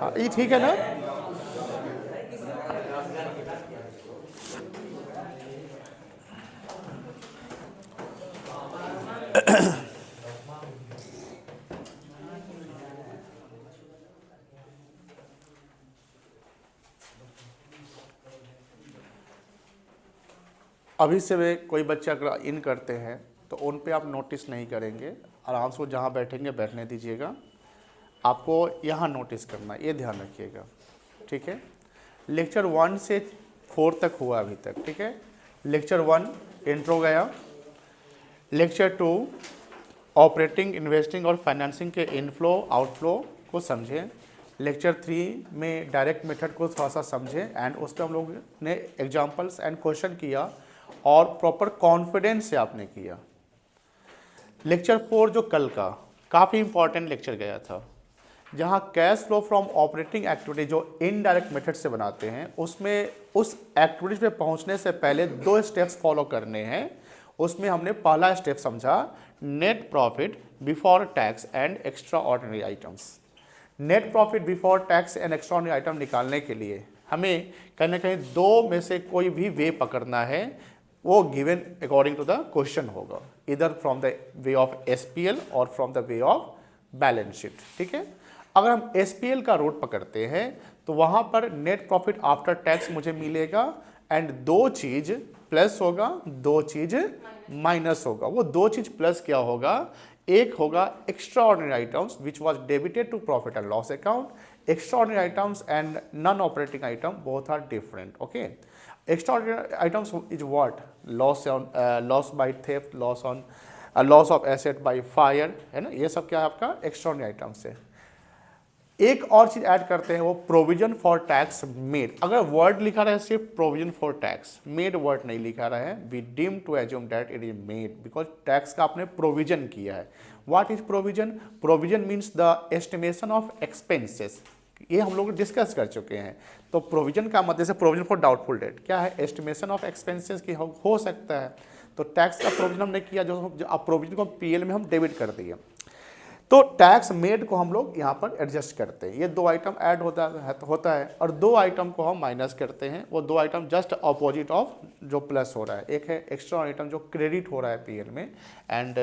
हाँ ये ठीक है ना। अभी से वे कोई बच्चा अगर इन करते हैं तो उन पे आप नोटिस नहीं करेंगे, आराम से वो जहाँ बैठेंगे बैठने दीजिएगा। आपको यहाँ नोटिस करना, ये ध्यान रखिएगा, ठीक है। लेक्चर 1 से 4 तक हुआ अभी तक, ठीक है। लेक्चर 1 इंट्रो गया, लेक्चर 2 ऑपरेटिंग, इन्वेस्टिंग और फाइनेंसिंग के इनफ्लो आउटफ्लो को समझें। लेक्चर 3 में डायरेक्ट मेथड को थोड़ा सा समझें एंड उस पर हम लोग ने एग्जाम्पल्स एंड क्वेश्चन किया और प्रॉपर कॉन्फिडेंस से आपने किया। लेक्चर 4 जो कल का काफ़ी इंपॉर्टेंट लेक्चर गया था, जहाँ cash flow from operating activity जो इनडायरेक्ट मेथड से बनाते हैं, उसमें उस एक्टिविटीज पे पहुँचने से पहले 2 स्टेप्स फॉलो करने हैं। उसमें हमने पहला स्टेप समझा net profit before tax and extra ordinary items. Net profit before tax and extra ordinary item निकालने के लिए हमें कहीं ना कहीं 2 में से कोई भी वे पकड़ना है, वो given according to the question होगा, इधर from the way of SPL और from the way of balance sheet, ठीक है। अगर हम एसपीएल का रूट पकड़ते हैं तो वहाँ पर नेट प्रॉफिट आफ्टर टैक्स मुझे मिलेगा एंड 2 चीज़ प्लस होगा, 2 चीज़ माइनस होगा। वो 2 चीज़ प्लस क्या होगा, एक होगा extraordinary items which was debited to profit and loss account. Extraordinary items and non operating item both are different, okay. Extraordinary items is what? Loss by theft, loss of asset by fire, है ना। ये सब क्या है आपका extraordinary items है। एक और चीज ऐड करते हैं, वो प्रोविजन फॉर टैक्स मेड। अगर वर्ड लिखा रहा है सिर्फ provision for tax, made word नहीं लिखा रहा है, we deem to assume that it is made because tax का आपने प्रोविजन किया है। What is provision? Provision means the estimation of expenses. ये हम लोग डिस्कस कर चुके हैं। तो प्रोविजन का मतलब, जैसे प्रोविजन फॉर डाउटफुल डेट क्या है, एस्टिमेशन ऑफ एक्सपेंसेस की हो सकता है। तो टैक्स का प्रोविजन हमने किया, जो अब प्रोविजन को पीएल में हम डेबिट कर दिए, तो टैक्स मेड को हम लोग यहाँ पर एडजस्ट करते हैं। ये 2 आइटम ऐड होता है और 2 आइटम को हम माइनस करते हैं। वो 2 आइटम जस्ट अपोजिट ऑफ जो प्लस हो रहा है। एक है एक्स्ट्रा आइटम जो क्रेडिट हो रहा है पीएल में and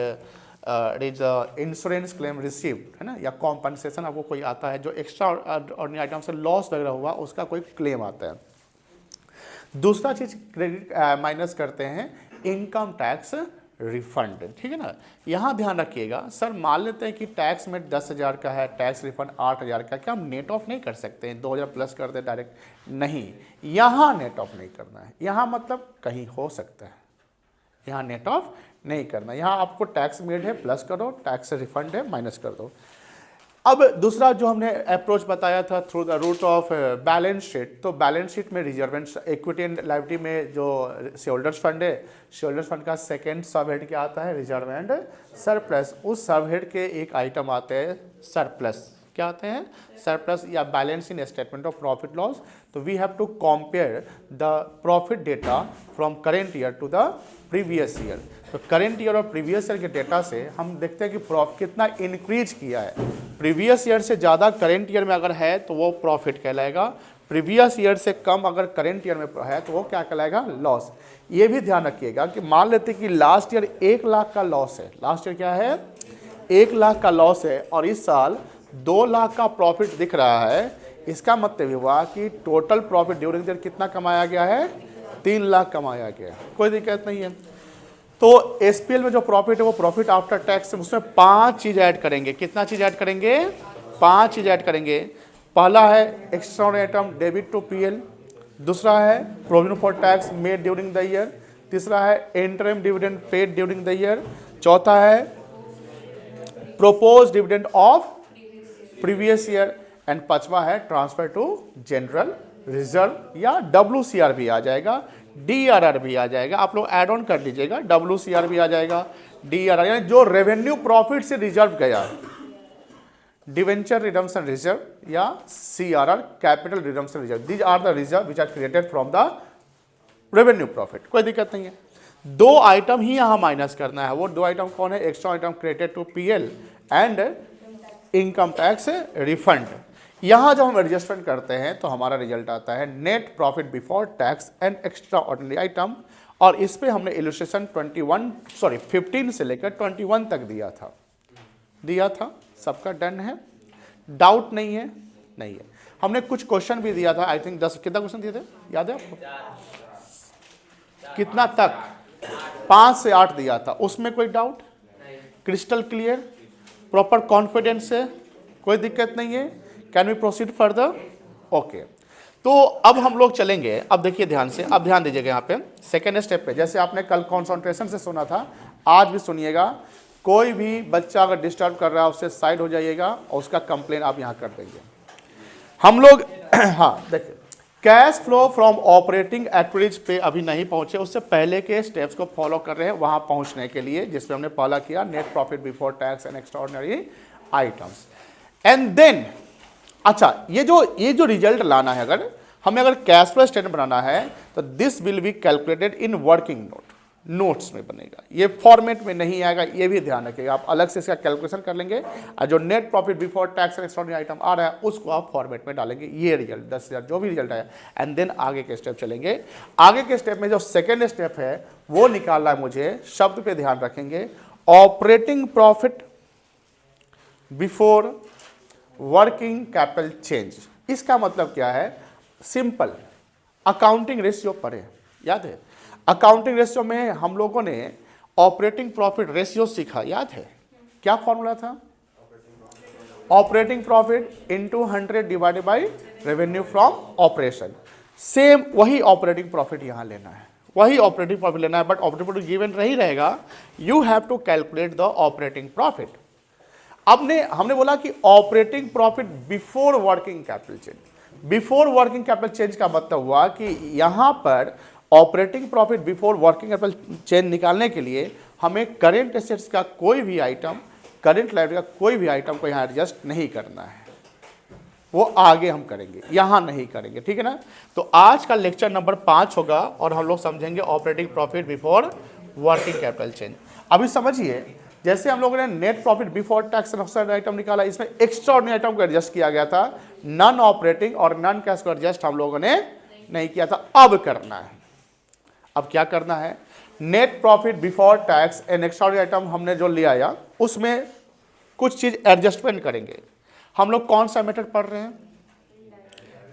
it is insurance claim received, है ना, या कॉम्पनसेशन आपको कोई आता है जो एक्स्ट्रा ऑर्डिनरी आइटम से लॉस वगैरह हुआ उसका कोई क्लेम आता है। दूसरा चीज क्रेडिट माइनस करते हैं इनकम टैक्स रिफंड, ठीक है ना। यहाँ ध्यान रखिएगा, सर मान लेते हैं कि टैक्स में 10,000 का है, टैक्स रिफंड 8,000 का, क्या हम नेट ऑफ नहीं कर सकते हैं? 2,000 प्लस कर दे डायरेक्ट? नहीं, यहाँ नेट ऑफ नहीं करना है। यहाँ मतलब कहीं हो सकता है, यहाँ नेट ऑफ नहीं करना। यहाँ आपको टैक्स मेड है प्लस करो, टैक्स रिफंड है माइनस कर दो। अब दूसरा जो हमने अप्रोच बताया था through the route of balance sheet, तो बैलेंस शीट में reserve and equity and liability में जो शेयरहोल्डर्स फंड है, शेयरहोल्डर्स फंड का सेकंड सब हेड क्या आता है, रिजर्व एंड सरप्लस। उस सब हेड के एक आइटम आते हैं सरप्लस। क्या आते हैं? सरप्लस या balance in statement of profit loss. तो we have to compare the profit data from current year to the previous year. तो करेंट ईयर और प्रीवियस ईयर के डेटा से हम देखते हैं कि प्रॉफिट कितना इंक्रीज किया है। प्रीवियस ईयर से ज़्यादा करेंट ईयर में अगर है तो वो प्रॉफिट कहलाएगा, प्रीवियस ईयर से कम अगर करेंट ईयर में है तो वो क्या कहलाएगा, लॉस। ये भी ध्यान रखिएगा कि मान लेते हैं कि लास्ट ईयर 1 लाख का लॉस है, लास्ट ईयर क्या है, 1 लाख का लॉस है और इस साल 2 लाख का प्रॉफिट दिख रहा है। इसका मतलब हुआ कि total profit during the year कितना कमाया गया है, 3 लाख कमाया गया। कोई दिक्कत नहीं है। तो एसपीएल में जो प्रॉफिट है वो प्रॉफिट आफ्टर टैक्स, उसमें 5 चीज ऐड करेंगे। कितना चीज ऐड करेंगे? 5 चीज ऐड करेंगे। पहला है extra item debit to PL, दूसरा है provision for tax made during the year, तीसरा है interim dividend paid during the year, चौथा है propose dividend of previous year and पांचवा है ट्रांसफर टू जनरल रिजर्व या WCR भी आ जाएगा, DRR भी आ जाएगा। आप लोग ऐड ऑन कर लीजिएगा, WCR भी आ जाएगा, DRR यानी जो रेवेन्यू प्रॉफिट से रिजर्व गया, डिवेंचर रिडम्पशन रिजर्व या CRR capital redemption reserve, these are the reserve which are created from the revenue profit. कोई दिक्कत नहीं है। 2 आइटम ही यहाँ माइनस करना है। वो 2 आइटम कौन है? Extra item created to PL and income tax refund. यहाँ जब हम एडजस्टमेंट करते हैं तो हमारा रिजल्ट आता है net profit before tax and extra ordinary item, और इस पे हमने इलस्ट्रेशन 15 से लेकर 21 तक दिया था। सबका डन है, डाउट नहीं है? नहीं है। हमने कुछ क्वेश्चन भी दिया था, आई थिंक 10, कितना क्वेश्चन दिए थे याद है आपको? कितना तक? 5 से 8 दिया था। उसमें कोई doubt? Crystal clear, proper confidence है, कोई दिक्कत नहीं है? Can we proceed further? Okay. तो अब हम लोग चलेंगे, अब देखिए ध्यान से, अब ध्यान दीजिएगा यहाँ पे सेकेंड स्टेप पे। जैसे आपने कल कॉन्सेंट्रेशन से सुना था, आज भी सुनिएगा। कोई भी बच्चा अगर डिस्टर्ब कर रहा है उससे साइड हो जाइएगा और उसका कंप्लेन आप यहाँ कर देंगे। हम लोग हाँ देखिए, cash flow from operating activities पे अभी नहीं पहुंचे, उससे पहले के स्टेप्स को फॉलो कर रहे हैं वहां पहुंचने के लिए, जिसमें हमने पहला किया net profit before tax and extraordinary items. And then अच्छा, ये जो रिजल्ट लाना है, अगर हमें कैश फ्लो स्टेटमेंट बनाना है तो this will be calculated in working notes में बनेगा, ये फॉर्मेट में नहीं आएगा, ये भी ध्यान रखिएगा। आप अलग से इसका कैलकुलेशन कर लेंगे और जो net profit before tax and extraordinary item आ रहा है उसको आप फॉर्मेट में डालेंगे, ये रिजल्ट 10,000 जो भी रिजल्ट है। एंड देन आगे के स्टेप चलेंगे। आगे के स्टेप में जो सेकेंड स्टेप है वो निकालना है मुझे, शब्द पे ध्यान रखेंगे, operating profit before working capital change. इसका मतलब क्या है? सिंपल, अकाउंटिंग रेशियो पढ़े, याद है? अकाउंटिंग रेशियो में हम लोगों ने ऑपरेटिंग प्रॉफिट रेशियो सीखा, याद है? क्या फॉर्मूला था? Operating profit into 100 divided by revenue from operation. Same वही ऑपरेटिंग प्रॉफिट यहां लेना है, वही ऑपरेटिंग प्रॉफिट लेना है, बट ऑपरेटिंग प्रॉफिट गिवन नहीं रहेगा, you have to calculate the operating profit. अब हमने बोला कि operating profit before working capital change. Before working capital change का मतलब हुआ कि यहां पर operating profit before working capital change निकालने के लिए हमें करेंट एसेट्स का कोई भी आइटम, करेंट लायबिलिटी का कोई भी आइटम को यहां एडजस्ट नहीं करना है, वो आगे हम करेंगे, यहां नहीं करेंगे, ठीक है ना? तो आज का लेक्चर नंबर 5 होगा और हम लोग समझेंगे operating profit before working capital change. अभी समझिए, जैसे हम लोगों ने net profit before tax and extraordinary item निकाला, इसमें एक्स्ट्राऑर्डिनरी आइटम को एडजस्ट किया गया था, नॉन ऑपरेटिंग और नॉन कैश को एडजस्ट हम लोगों ने नहीं किया था। अब करना है, अब क्या करना है? Net profit before tax and extraordinary item हमने जो लिया या उसमें कुछ चीज एडजस्टमेंट करेंगे। हम लोग कौन सा मेथड पढ़ रहे हैं?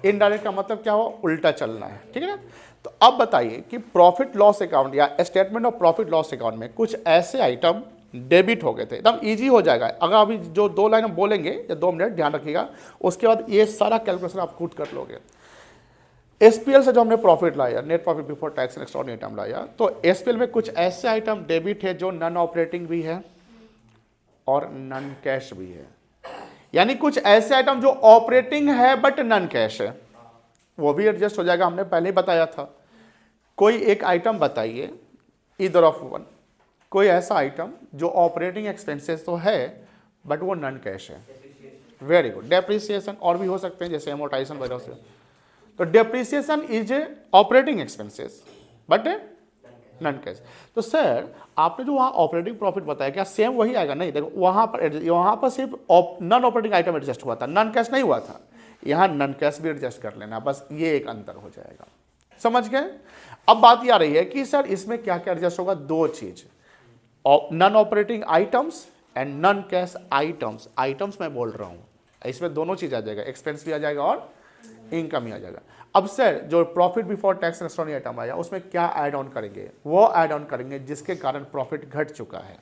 इनडायरेक्ट का मतलब क्या हो? उल्टा चलना है, ठीक है ना? तो अब बताइए कि प्रॉफिट लॉस अकाउंट या statement of profit loss account में कुछ ऐसे आइटम डेबिट हो गए थे, एकदम इजी हो जाएगा। अगर अभी जो 2 लाइन हम बोलेंगे या 2 मिनट ध्यान रखिएगा, उसके बाद ये सारा कैलकुलेशन आप खुद कर लोगे। एसपीएल से जो हमने प्रॉफिट लाया, net profit before tax and extraordinary item लाया, तो एसपीएल में कुछ ऐसे आइटम डेबिट है जो नॉन ऑपरेटिंग भी है और नॉन कैश भी है, यानी कुछ ऐसे आइटम जो ऑपरेटिंग है बट नॉन कैश है, वो भी एडजस्ट हो जाएगा। हमने पहले ही बताया था। कोई एक आइटम बताइए, ईदर ऑफ वन, कोई ऐसा आइटम जो ऑपरेटिंग एक्सपेंसेस तो है बट वो नॉन कैश है। Very good. डेप्रिसिएशन और भी हो सकते हैं, जैसे एमोर्टाइजेशन वगैरह से। तो depreciation is a operating expenses but non cash. तो सर आपने जो वहाँ ऑपरेटिंग प्रॉफिट बताया, क्या सेम वही आएगा? नहीं, देखो वहाँ पर सिर्फ नॉन ऑपरेटिंग आइटम एडजस्ट हुआ था, नॉन कैश नहीं हुआ था। यहाँ नॉन कैश भी एडजस्ट कर लेना, बस ये एक अंतर हो जाएगा। समझ गए? अब बात ये आ रही है कि सर इसमें क्या क्या एडजस्ट होगा? 2 चीज, non operating items and non cash items. Items मैं बोल रहा हूँ, इसमें दोनों चीज आ जाएगा, एक्सपेंस भी आ जाएगा और इनकम ही आ जाएगा। अब सर जो profit before tax and extraordinary item आया, उसमें क्या ऐड ऑन करेंगे? वो ऐड ऑन करेंगे जिसके कारण प्रॉफिट घट चुका है।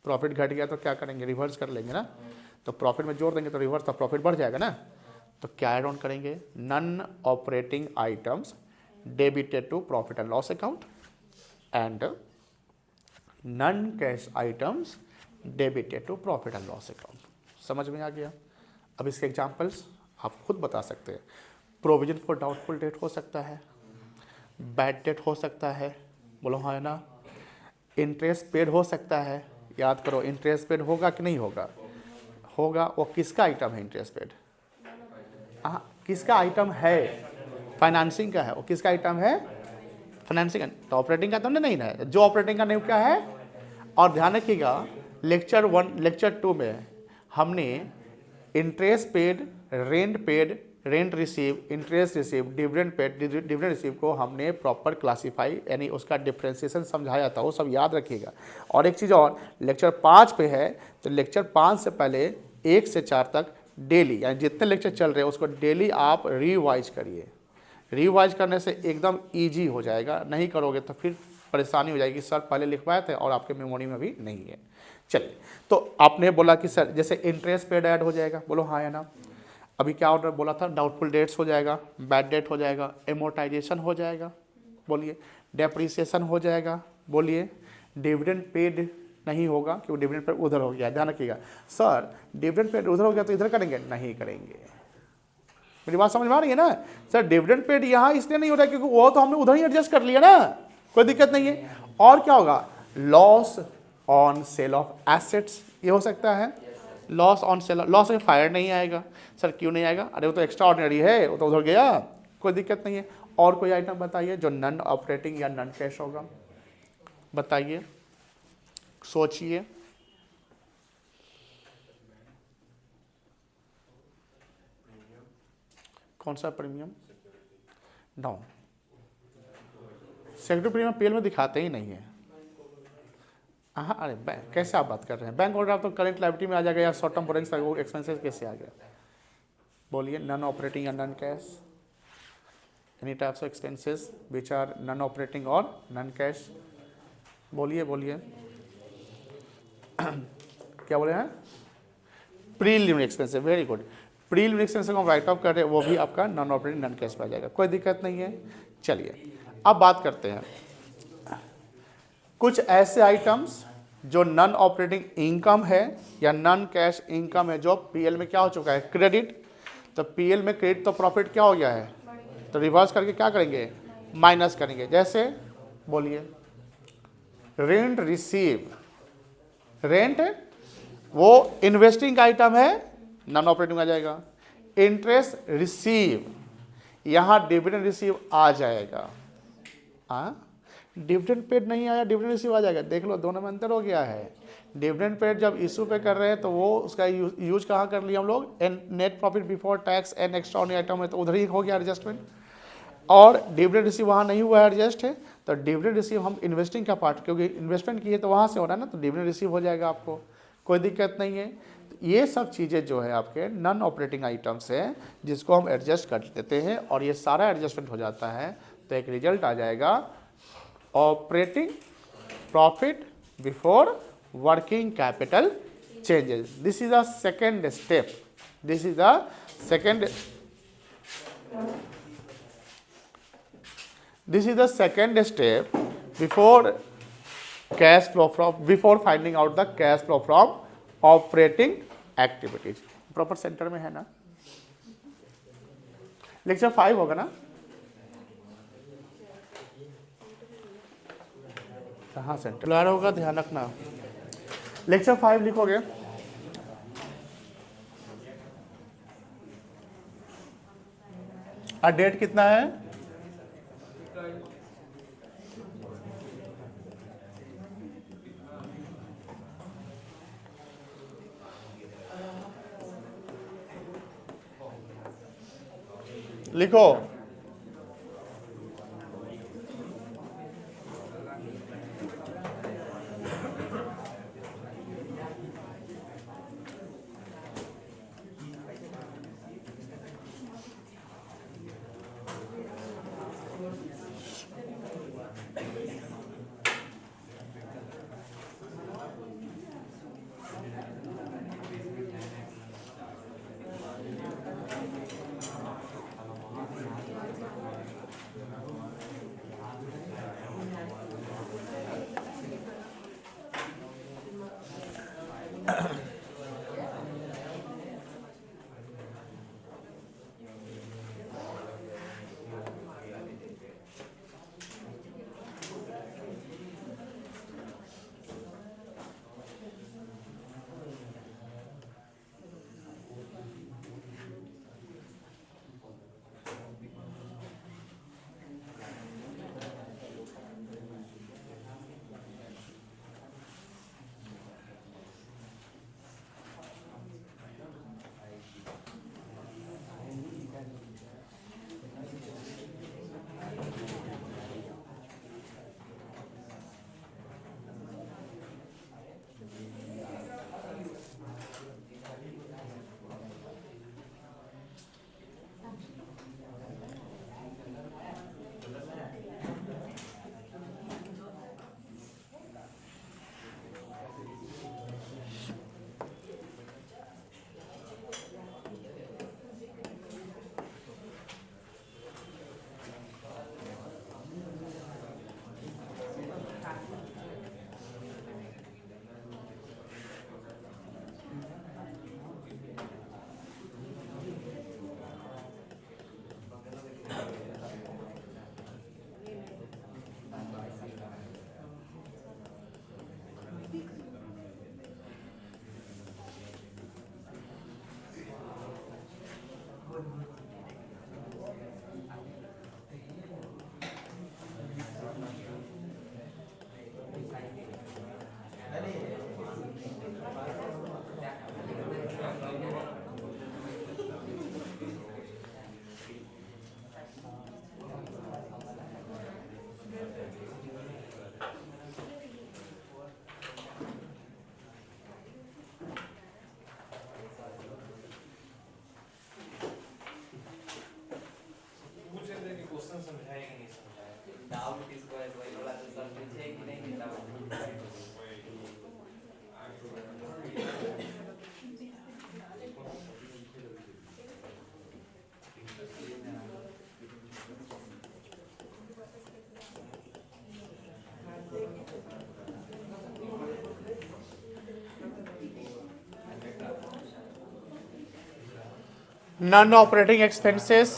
प्रॉफिट घट गया तो क्या करेंगे? रिवर्स कर लेंगे ना। तो प्रॉफिट में जोड़ देंगे तो रिवर्स, तो प्रॉफिट बढ़ जाएगा ना। तो क्या ऐड ऑन करेंगे? Non operating items debited to profit and loss account and non cash items debited to profit and loss account. समझ में आ गया? अब इसके एग्जांपल्स आप खुद बता सकते हैं। प्रोविजन फॉर डाउटफुल डेट हो सकता है, बैड डेट हो सकता है, बोलो हाँ है ना। इंटरेस्ट पेड हो सकता है, याद करो इंटरेस्ट पेड होगा कि नहीं होगा? होगा। वो किसका आइटम है इंटरेस्ट पेड? हाँ, किसका आइटम है? फाइनेंसिंग का है। वो किसका आइटम है? फाइनेंसिंग। तो ऑपरेटिंग का तो नहीं ना, जो ऑपरेटिंग का नहीं क्या है। और ध्यान रखिएगा लेक्चर 2 में हमने interest paid, rent receive, interest receive, dividend paid, dividend receive को हमने प्रॉपर क्लासीफाई यानी उसका डिफ्रेंसिएशन समझाया था, वो सब याद रखिएगा। और एक चीज़ और, लेक्चर 5 पे है, तो लेक्चर 5 से पहले 1 से 4 तक डेली यानी जितने लेक्चर चल रहे हैं उसको डेली आप रिवाइज करिए। रिवाइज करने से एकदम ईजी हो जाएगा, नहीं करोगे तो फिर परेशानी हो जाएगी, सर पहले लिखवाए थे और आपके मेमोरी में भी नहीं है। चलिए, तो आपने बोला कि सर जैसे इंटरेस्ट पेड ऐड हो जाएगा, बोलो हाँ या ना। अभी क्या ऑर्डर बोला था, डाउटफुल डेट्स हो जाएगा, बैड डेट हो जाएगा, एमोर्टाइजेशन हो जाएगा, बोलिए, डेप्रिसिएशन हो जाएगा, बोलिए, डिविडेंड पेड नहीं होगा क्योंकि डिविडेंड पेड उधर हो गया, ध्यान रखिएगा। सर डिविडेंड पेड उधर हो गया तो इधर करेंगे, नहीं करेंगे। मेरी बात समझ में आ रही है ना। सर डिविडेंड पेड यहाँ इसलिए नहीं हो रहा है क्योंकि वो तो हमने उधर ही एडजस्ट कर लिया ना, कोई दिक्कत नहीं है। और क्या होगा, loss on sale of assets, ये हो सकता है। लॉस ऑन सेल, लॉस में फायर नहीं आएगा। सर क्यों नहीं आएगा, अरे वो तो एक्स्ट्रा ऑर्डिनरी है, वो तो उधर गया, कोई दिक्कत नहीं है। और कोई आइटम बताइए जो नॉन ऑपरेटिंग या नॉन कैश होगा, बताइए, सोचिए। कौन सा premium, down, secretary premium PL में दिखाते ही नहीं है। हाँ, अरे बैंक कैसे आप बात कर रहे हैं, बैंक ऑर्डर आप तो करेंट लायबिलिटी में आ जाएगा या शॉर्ट टर्म बोरेंस एक्सपेंसेस कैसे आ गया, बोलिए। नॉन ऑपरेटिंग या non cash, any types of expenses which are non operating और नॉन कैश, बोलिए बोलिए। क्या बोले हैं, preliminary expenses, very good. Preliminary expenses को हम राइट ऑफ कर रहे हैं, वो भी आपका नॉन ऑपरेटिंग नॉन कैश में आ जाएगा, कोई दिक्कत नहीं है। चलिए अब बात करते हैं कुछ ऐसे आइटम्स जो नॉन ऑपरेटिंग इनकम है या नॉन कैश इनकम है जो पीएल में क्या हो चुका है, क्रेडिट। तो पीएल में क्रेडिट तो प्रॉफिट क्या हो गया है, तो रिवर्स करके क्या करेंगे, माइनस करेंगे। जैसे बोलिए, रेंट रिसीव, रेंट वो इन्वेस्टिंग आइटम है, नॉन ऑपरेटिंग आ जाएगा। इंटरेस्ट रिसीव, यहाँ डिविडेंड रिसीव आ जाएगा। हाँ, डिविडेंड पेड नहीं आया, डिविडेंड रिसीव आ जाएगा। देख लो दोनों में अंतर हो गया है। डिविडेंड पेड जब इशू पे कर रहे हैं तो वो उसका यूज कहाँ कर लिया हम लोग, net profit before tax and extra ordinary item है, तो उधर ही हो गया एडजस्टमेंट। और डिविडेंड रिसीव वहाँ नहीं हुआ है, एडजस्ट है, तो डिविडेंड रिसीव हम इन्वेस्टिंग का पार्ट, क्योंकि इन्वेस्टमेंट की है तो वहाँ से हो रहा है ना, तो डिविडेंड रिसीव हो जाएगा आपको, कोई दिक्कत नहीं है। तो ये सब चीज़ें जो है आपके नॉन ऑपरेटिंग आइटम्स हैं जिसको हम एडजस्ट कर देते हैं और ये सारा एडजस्टमेंट हो जाता है, तो एक रिजल्ट आ जाएगा operating profit before working capital changes. This is the second step, this is the second, this is the second step before cash flow from, before finding out the cash flow from operating activities। Proper centre में है ना, lecture 5 होगा ना, कहाँ centre होगा, ध्यान रखना। Lecture 5 लिखोगे, और डेट कितना है, लिखो। नॉन ऑपरेटिंग एक्सपेंसेस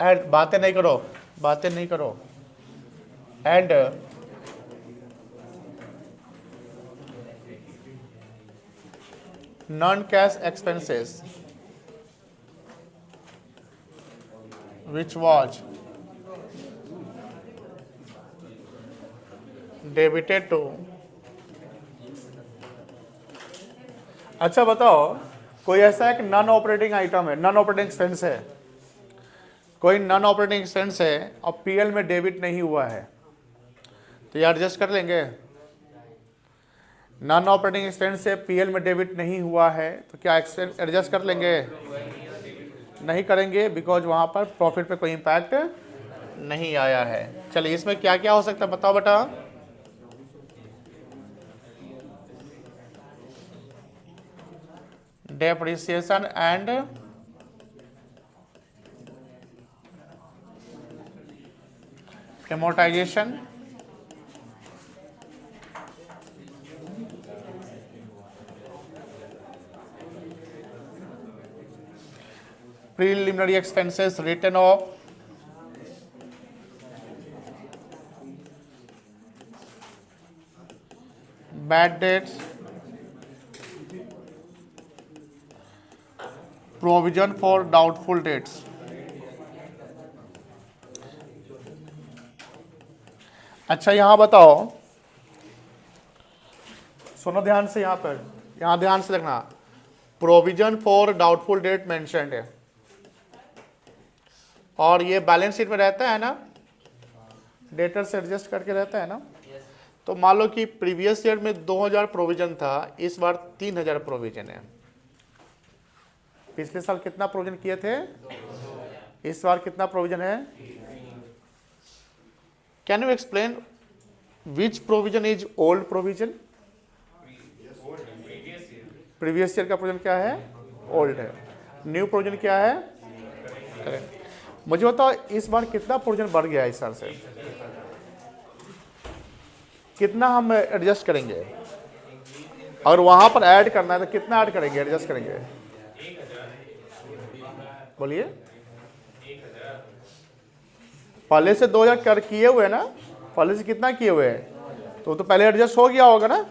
एंड बातें नहीं करो and non cash expenses which was debited to। अच्छा बताओ, कोई ऐसा एक नॉन ऑपरेटिंग आइटम है, नॉन ऑपरेटिंग एक्सपेंस है, कोई नॉन ऑपरेटिंग एक्सपेंस है और पीएल में डेबिट नहीं हुआ है, तो ये एडजस्ट कर लेंगे। नॉन ऑपरेटिंग एक्सपेंस से पीएल में डेबिट नहीं हुआ है तो क्या एडजस्ट कर लेंगे? नहीं करेंगे, बिकॉज वहां पर प्रॉफिट पे कोई इंपैक्ट नहीं आया है। चलिए इसमें क्या क्या हो सकता है बताओ बेटा। Depreciation and amortisation, preliminary expenses written off, bad debts, provision for doubtful debts। अच्छा यहां बताओ, सुनो ध्यान से, यहां ध्यान से देखना, provision for doubtful date mentioned है और ये बैलेंस शीट में रहता है ना, डेटर से एडजस्ट करके रहता है ना। तो मान लो कि प्रीवियस ईयर में 2000 प्रोविजन था, इस बार 3000 प्रोविजन है। पिछले साल कितना प्रोविजन किए थे, इस बार कितना प्रोविजन है? Can you explain which provision is old provision? Previous year का प्रोविजन क्या है? ओल्ड है। न्यू प्रोविजन क्या है? करेक्ट। मुझे बताओ इस बार कितना प्रोविजन बढ़ गया इस साल से, कितना हम एडजस्ट करेंगे? और वहां पर ऐड करना है तो कितना ऐड करेंगे, एडजस्ट करेंगे? बोलिए। पहले से 2000 कर किए हुए ना, पहले से कितना किए हुए हैं तो पहले एडजस्ट हो गया होगा ना।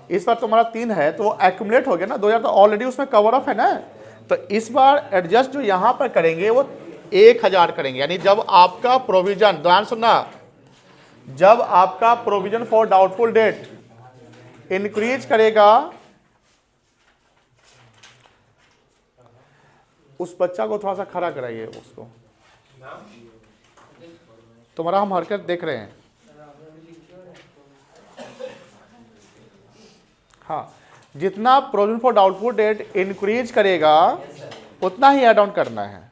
इस बार तुम्हारा 3 है तो वो एक्यूमुलेट हो गया ना, 2000 तो ऑलरेडी उसमें कवर अप है ना। तो इस बार एडजस्ट जो यहां पर करेंगे वो 1000 करेंगे। यानी जब आपका प्रोविजन, ध्यान सुनना, जब आपका provision for doubtful debt increase करेगा, उस बच्चा को थोड़ा सा खड़ा कराइए, उसको तुम्हारा हम हरकत देख रहे हैं। हाँ, जितना provision for doubtful debt increase करेगा उतना ही ऐड ऑन करना है।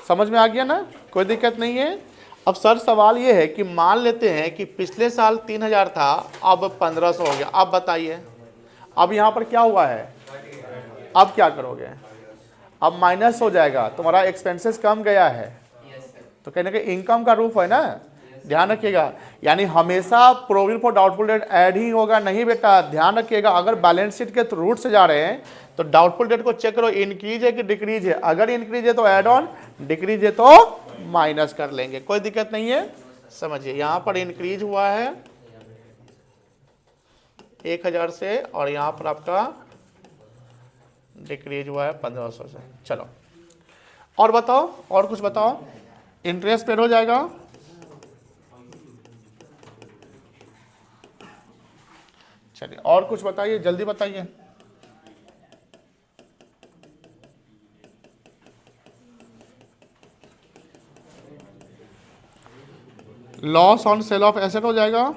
समझ में आ गया ना, कोई दिक्कत नहीं है। अब सर सवाल ये है कि मान लेते हैं कि पिछले साल 3000 था, अब 1500 हो गया। अब बताइए, अब यहाँ पर क्या हुआ है, अब क्या करोगे? अब माइनस हो जाएगा, तुम्हारा एक्सपेंसेस कम गया है, तो कहने का इनकम का रूप है ना, ध्यान रखिएगा। यानी हमेशा provision for doubtful debt add ही होगा नहीं बेटा, ध्यान रखिएगा। अगर बैलेंस शीट के रूट से जा रहे हैं तो डाउटफुल डेट को चेक करो, इंक्रीज है कि डिक्रीज है। अगर इंक्रीज है तो ऐड ऑन, डिक्रीज है तो माइनस कर लेंगे, कोई दिक्कत नहीं है। समझिए यहां पर इंक्रीज हुआ है 1000 से और यहां पर आपका डिक्रीज हुआ है 1500 से। चलो और बताओ, और कुछ बताओ। इंटरेस्ट पेड हो जाएगा, चलिए और कुछ बताइए, जल्दी बताइए। Loss on sale of asset हो जाएगा,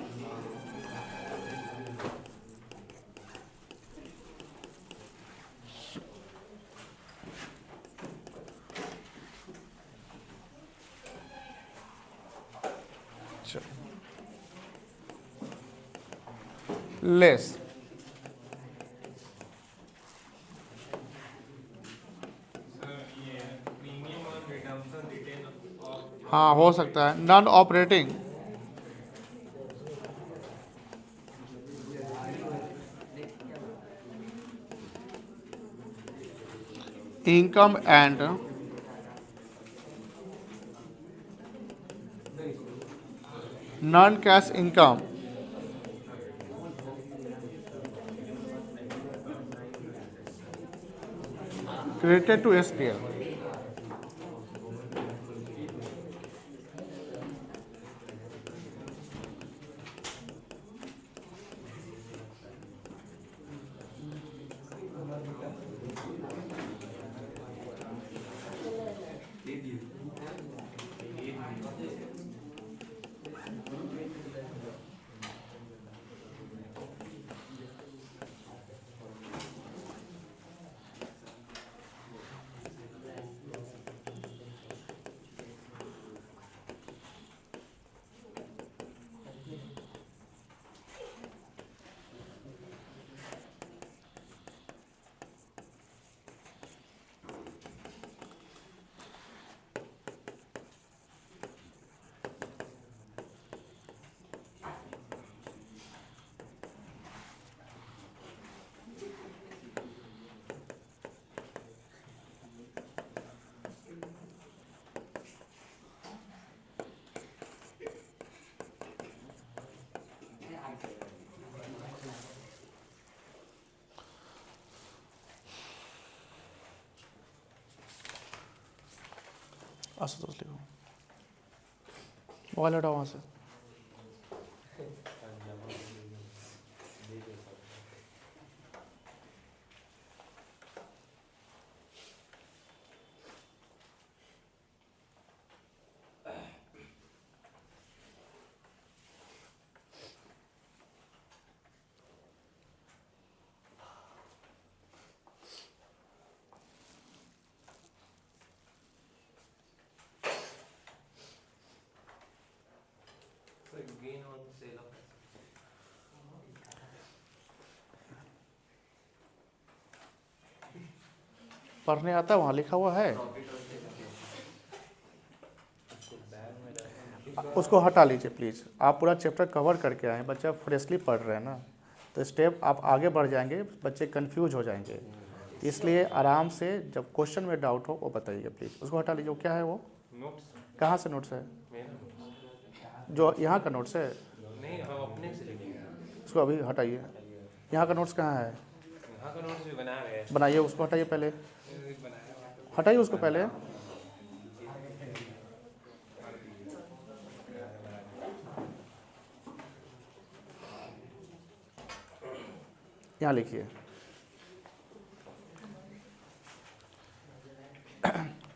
लेस। हाँ हो सकता है। Non operating income and non cash income credited to SPL. Ashutosh लिखो, मोबाइल हटाओ वहाँ से। पढ़ने आता है, वहाँ लिखा हुआ है, उसको हटा लीजिए प्लीज़। आप पूरा चैप्टर कवर करके आए, बच्चा फ्रेशली पढ़ रहे हैं ना, तो स्टेप आप आगे बढ़ जाएंगे, बच्चे कंफ्यूज हो जाएंगे। इसलिए आराम से जब क्वेश्चन में डाउट हो वो बताइए प्लीज़। उसको हटा लीजिए। वो क्या है वो? नोट्स। कहाँ से नोट्स है? मेरा नोट्स। जो यहाँ का नोट्स है? नहीं, हम अपने से लिखेंगे। उसको अभी हटाइए। यहाँ का नोट्स कहाँ है? यहाँ का नोट्स भी बना रहे हैं। बनाइए, उसको हटाइए पहले, बनाया हटाइए उसको पहले। यहाँ लिखिए।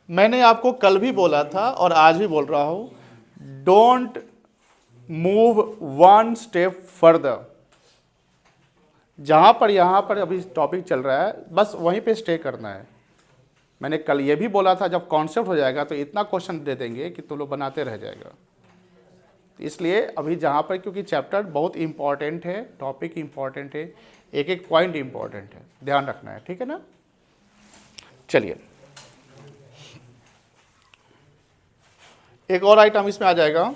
मैंने आपको कल भी बोला था और आज भी बोल रहा हूँ, don't move one step further. जहाँ पर यहाँ पर अभी टॉपिक चल रहा है, बस वहीं पे स्टे करना है। मैंने कल ये भी बोला था, जब कॉन्सेप्ट हो जाएगा तो इतना क्वेश्चन दे देंगे कि तुम लोग बनाते रह जाएगा। इसलिए अभी जहाँ पर, क्योंकि चैप्टर बहुत इंपॉर्टेंट है, टॉपिक इंपॉर्टेंट है, एक एक पॉइंट इंपॉर्टेंट है, ध्यान रखना है, ठीक है ना। चलिए एक और आइटम इसमें आ जाएगा,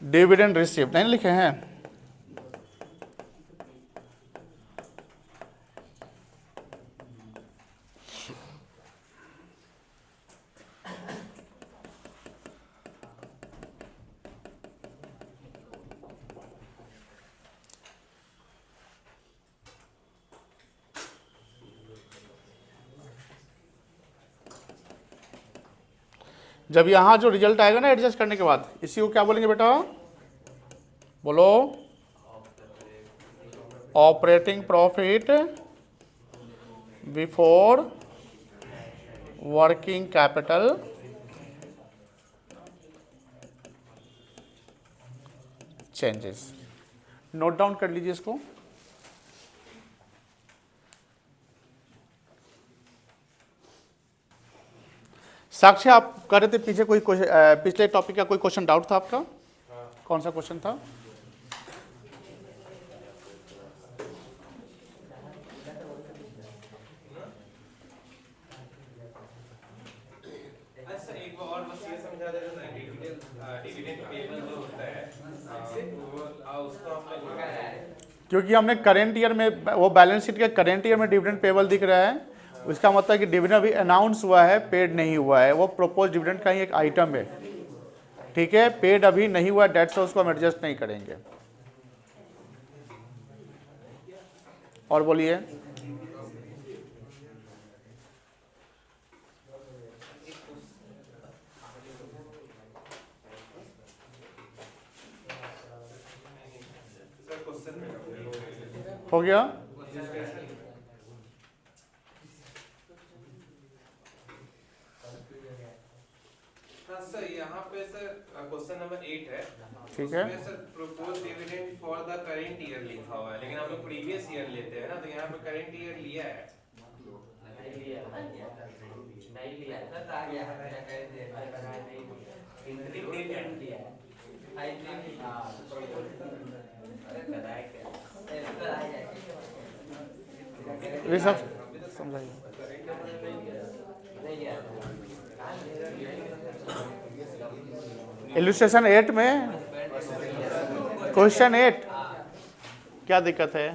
डिविडेंड रिसीव्ड नहीं लिखे हैं? जब यहाँ जो रिजल्ट आएगा ना एडजस्ट करने के बाद, इसी को क्या बोलेंगे बेटा, बोलो, operating profit before working capital changes. Note down कर लीजिए इसको। साक्षी, आप कर रहे थे पीछे कोई पिछले टॉपिक का कोई क्वेश्चन डाउट था आपका? कौन सा क्वेश्चन था? अच्छा एक बार और बस ये समझा देना ना, डिविडेंड पेबल जो होता है उसको आपने, क्योंकि हमने करेंट ईयर में, वो बैलेंस शीट के करेंट ईयर में डिविडेंड पेबल दिख रहा है, उसका मतलब कि डिविडेंड अभी अनाउंस हुआ है, पेड नहीं हुआ है, वो प्रोपोज डिविडेंड का ही एक आइटम है, ठीक है, पेड अभी नहीं हुआ, डेट से उसको हम एडजस्ट नहीं करेंगे। और बोलिए, हो गया? हाँ सर, यहाँ पे सर क्वेश्चन नंबर 8 है, ठीक है, उसमें sir propose dividend for the current year लिखा हुआ है, लेकिन हम लोग प्रीवियस ईयर लेते हैं ना, तो यहाँ पे करंट ईयर लिया है। ये सब समझाइए। इलस्ट्रेशन 8 में क्वेश्चन 8 क्या दिक्कत है?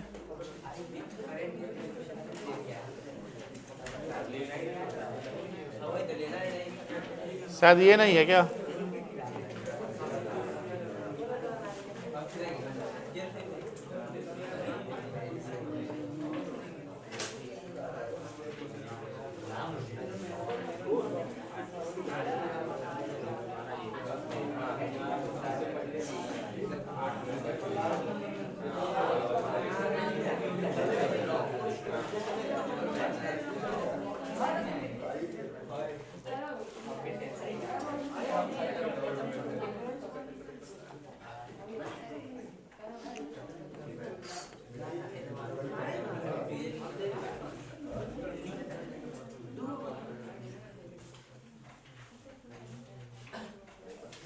शायद ये नहीं है क्या?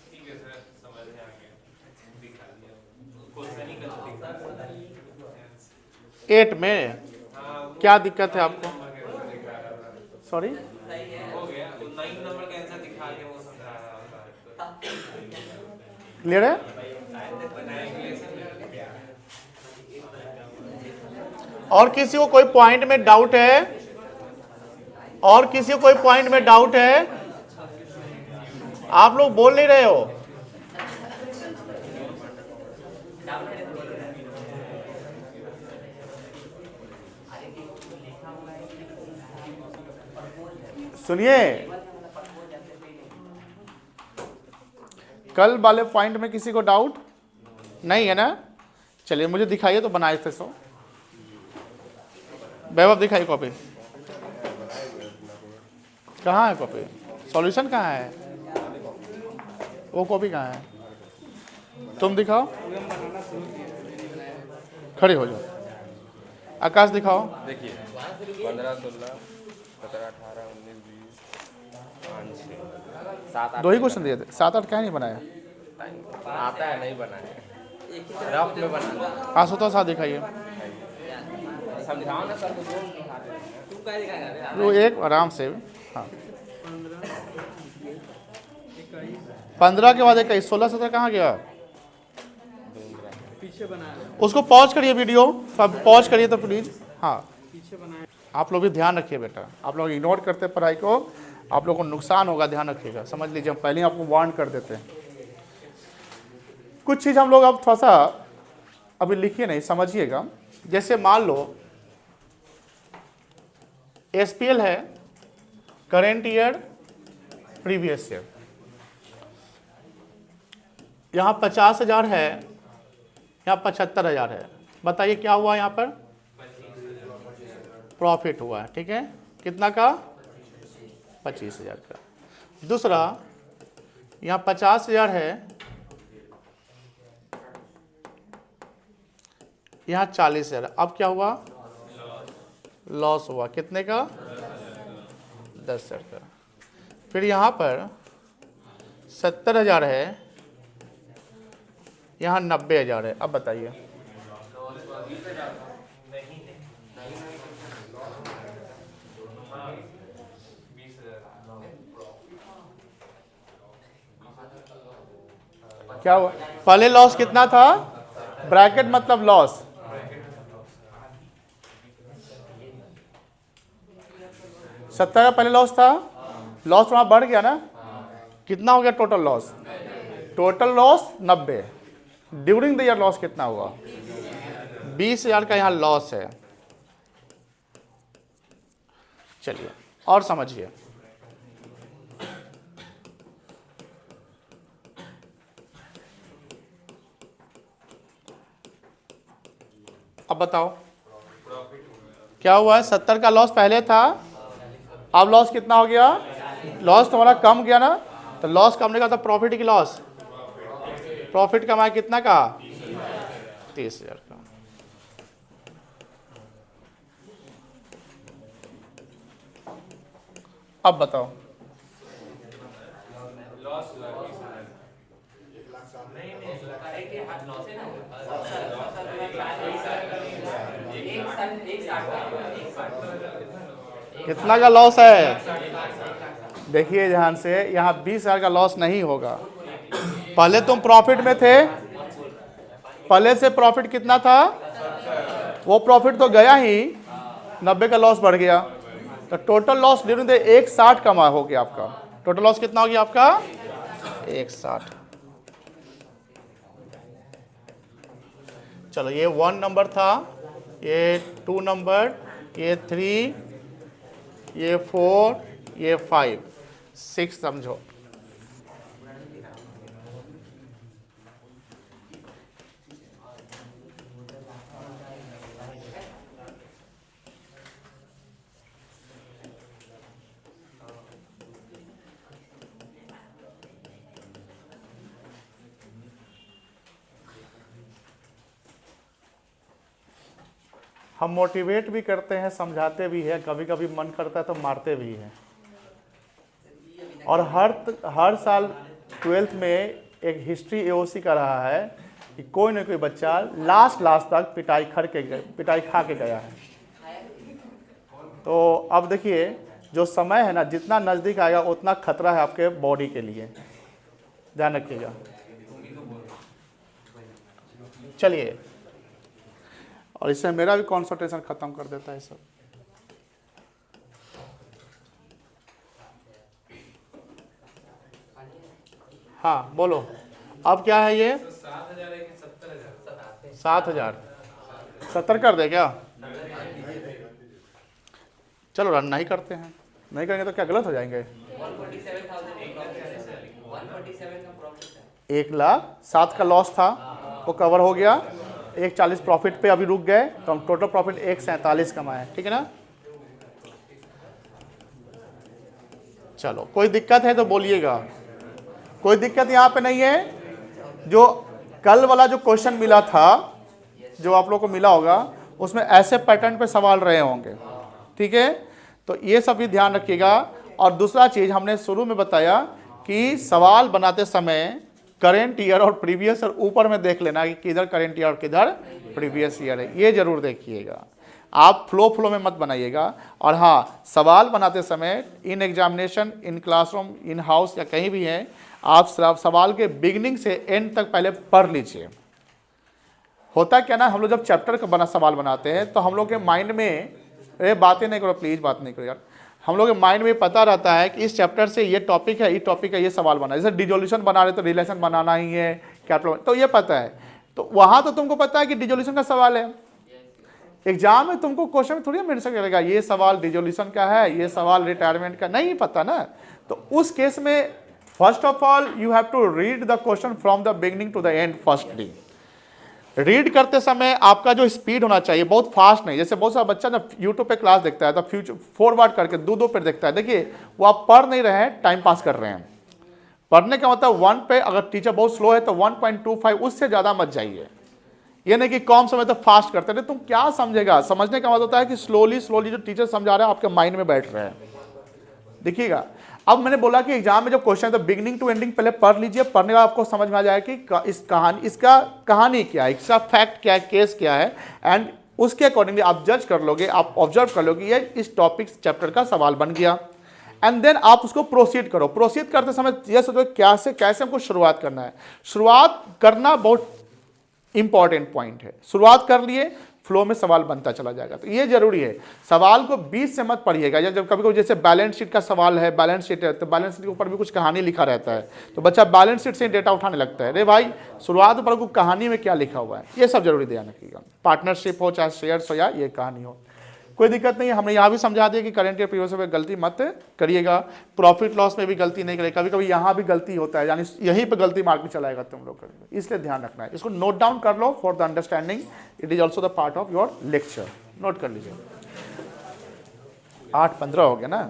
ठीक है सर, समझ में आ गया, दिखा दिया क्वेश्चन ही गलत दिखा दिया। 8 में क्या दिक्कत है आपको? सॉरी, हो गया, 9 नंबर का आंसर दिखा के वो समझा रहा था। क्लियर है? और किसी को कोई पॉइंट में डाउट है? और किसी को कोई पॉइंट में डाउट है? आप लोग बोल नहीं रहे हो। सुनिए, कल वाले पॉइंट में किसी को डाउट नहीं है ना? चलिए मुझे दिखाइए तो बनाए थे सो। वैभव दिखाइए कॉपी, कहाँ है कॉपी? सॉल्यूशन कहाँ है? वो कॉपी कहाँ है? तुम दिखाओ, खड़े हो जाओ। आकाश दिखाओ। देखिए 15, 16, 17, 18, 19, 20, 5, 6, 7, 8 दो ही क्वेश्चन दिए थे, 7, 8 क्या नहीं बनाया? आता है, नहीं बना है, रफ में बना। हाँ सुतो साथ दिखाइए। समझाओ ना सर, तो वो एक आराम से, हाँ 15 के बाद 21, 16, 17 कहाँ गया? पीछे बनाया, उसको पॉज करिए वीडियो, सब पॉज करिए तो प्लीज। हाँ पीछे बनाया। आप लोग भी ध्यान रखिए बेटा, आप लोग इग्नोर करते पढ़ाई को, आप लोगों को नुकसान होगा, ध्यान रखिएगा। समझ लीजिए, हम पहले ही आपको वार्न कर देते हैं। कुछ चीज़ हम लोग अब थोड़ा सा अभी लिखिए नहीं, समझिएगा। जैसे मान लो SPL है करेंट ईयर प्रीवियस ईयर, यहाँ 50,000 है, यहाँ 75,000 है। बताइए क्या हुआ यहाँ पर? प्रॉफिट हुआ है, ठीक है। कितना का? 25,000 का। दूसरा, यहाँ 50,000 है, यहाँ 40,000। अब क्या हुआ? लॉस हुआ। कितने का? 10,000 का। फिर यहाँ पर 70,000 है, यहाँ 90,000 है। अब बताइए क्या हुआ? पहले लॉस कितना था? ब्रैकेट मतलब लॉस। सत्तर का पहले लॉस था, लॉस वहां बढ़ गया ना। कितना हो गया total loss? Total loss 90। During the year loss कितना हुआ? 20,000 का यहाँ लॉस है। चलिए और समझिए। अब बताओ क्या हुआ है? 70 का लॉस पहले था, अब लॉस कितना हो गया? लॉस तुम्हारा कम गया ना, तो लॉस कमने का तो प्रॉफिट की लॉस। प्रॉफिट कमाया कितना का? 30,000 का। अब बताओ कितना का लॉस है? देखिए ध्यान से, यहाँ 20,000 का लॉस नहीं होगा। पहले तुम प्रॉफिट में थे, पहले से प्रॉफिट कितना था? वो प्रॉफिट तो गया ही, 90 का लॉस बढ़ गया, तो टोटल लॉस ड्यूरिंग द 160 कमा हो गया आपका। टोटल लॉस कितना हो गया आपका? 160। चलो ये 1 नंबर था, ये 2 नंबर, ये 3, ये 4, ये 5, 6 समझो। हम मोटिवेट भी करते हैं, समझाते भी हैं, कभी कभी मन करता है तो मारते भी हैं। और हर साल 12th में एक हिस्ट्री एओसी का रहा है कि कोई ना कोई बच्चा लास्ट तक पिटाई खा के गया है। तो अब देखिए जो समय है ना, जितना नज़दीक आएगा उतना खतरा है आपके बॉडी के लिए, ध्यान रखिएगा। चलिए, और इससे मेरा भी कंसंट्रेशन खत्म कर देता है सब। हाँ बोलो, अब क्या है ये? 7,000 70 कर दे क्या? चलो रन नहीं करते हैं, नहीं करेंगे तो क्या गलत हो जाएंगे? 1,07,000 का लॉस था, वो कवर हो गया। 140 प्रॉफिट पे अभी रुक गए, तो हम टोटल प्रॉफिट 147 कमाए, ठीक है ना। चलो कोई दिक्कत है तो बोलिएगा। कोई दिक्कत यहाँ पे नहीं है। जो कल वाला जो क्वेश्चन मिला था, जो आप लोग को मिला होगा, उसमें ऐसे पैटर्न पे सवाल रहे होंगे, ठीक है। तो ये सब भी ध्यान रखिएगा। और दूसरा चीज़ हमने शुरू में बताया कि सवाल बनाते समय करेंट ईयर और प्रीवियस ईयर ऊपर में देख लेना कि किधर करेंट ईयर और किधर प्रीवियस ईयर है, ये जरूर देखिएगा। आप फ्लो में मत बनाइएगा। और हाँ, सवाल बनाते समय in examination, in classroom, in house या कहीं भी हैं, आप सवाल के बिगिनिंग से एंड तक पहले पढ़ लीजिए। होता क्या ना, हम लोग जब चैप्टर का सवाल बनाते हैं तो हम लोग के माइंड में, अरे बातें नहीं करो प्लीज़, बात नहीं करो यार, हम लोग के माइंड में पता रहता है कि इस चैप्टर से ये टॉपिक है, ये टॉपिक है, ये सवाल बना है। जैसे डिजोल्यूशन बना रहे तो रिलेशन बनाना ही है, कैपिटल, तो ये पता है। तो वहाँ तो तुमको पता है कि डिजोल्यूशन का सवाल है। एग्जाम में तुमको क्वेश्चन में थोड़ी मेंशन करेगा ये सवाल डिजोल्यूशन का है, ये सवाल रिटायरमेंट का, नहीं पता ना। तो उस केस में first of all you have to read the question from the beginning to the end firstly. Read करते समय आपका जो स्पीड होना चाहिए बहुत फास्ट नहीं, जैसे बहुत सारा बच्चा ना यूट्यूब पे क्लास देखता है तो फ्यूचर फॉरवर्ड करके दो पे देखता है, देखिए वो आप पढ़ नहीं रहे हैं, टाइम पास कर रहे हैं। पढ़ने का मतलब 1 पे, अगर टीचर बहुत स्लो है तो 1.25 उससे ज़्यादा मत जाइए। ये नहीं कि कम समय तो फास्ट करते रहे, तुम क्या समझेगा। समझने का मतलब होता है कि स्लोली स्लोली जो टीचर समझा रहा है आपके माइंड में बैठ रहे हैं। देखिएगा, अब मैंने बोला कि एग्जाम में जो क्वेश्चन है तो बिगिनिंग टू एंडिंग पहले पढ़ लीजिए, पढ़ने का आपको समझ में आ जाएगा कि इसका कहानी क्या है, इसका फैक्ट क्या है, केस क्या है, एंड उसके अकॉर्डिंगली आप जज कर लोगे, आप ऑब्जर्व कर लोगे ये इस टॉपिक चैप्टर का सवाल बन गया, एंड देन आप उसको प्रोसीड करो। प्रोसीड करते समय ये सोचो कैसे हमको शुरुआत करना है। शुरुआत करना बहुत इंपॉर्टेंट पॉइंट है। शुरुआत कर लिए, फ्लो में सवाल बनता चला जाएगा। तो ये जरूरी है, सवाल को बीच से मत पढ़िएगा। जब कभी कभी जैसे बैलेंस शीट का सवाल है, बैलेंस शीट है तो बैलेंस शीट के ऊपर भी कुछ कहानी लिखा रहता है, तो बच्चा बैलेंस शीट से डेटा उठाने लगता है। अरे भाई, शुरुआत पर कहानी में क्या लिखा हुआ है, ये सब जरूरी ध्यान रखिएगा। पार्टनरशिप हो चाहे शेयर्स हो या ये कहानी हो, कोई दिक्कत नहीं है। हमने यहाँ भी समझा दिया कि करंट ईयर प्रीवियस में गलती मत करिएगा, प्रॉफिट लॉस में भी गलती नहीं करिएगा। कभी कभी यहाँ भी गलती होता है, यानी यहीं पे गलती मार्क में चलाएगा तुम लोग करेंगे, इसलिए ध्यान रखना है। इसको नोट डाउन कर लो for the understanding, it is also the part of your lecture. Note कर लीजिए। 8:15 हो गया ना।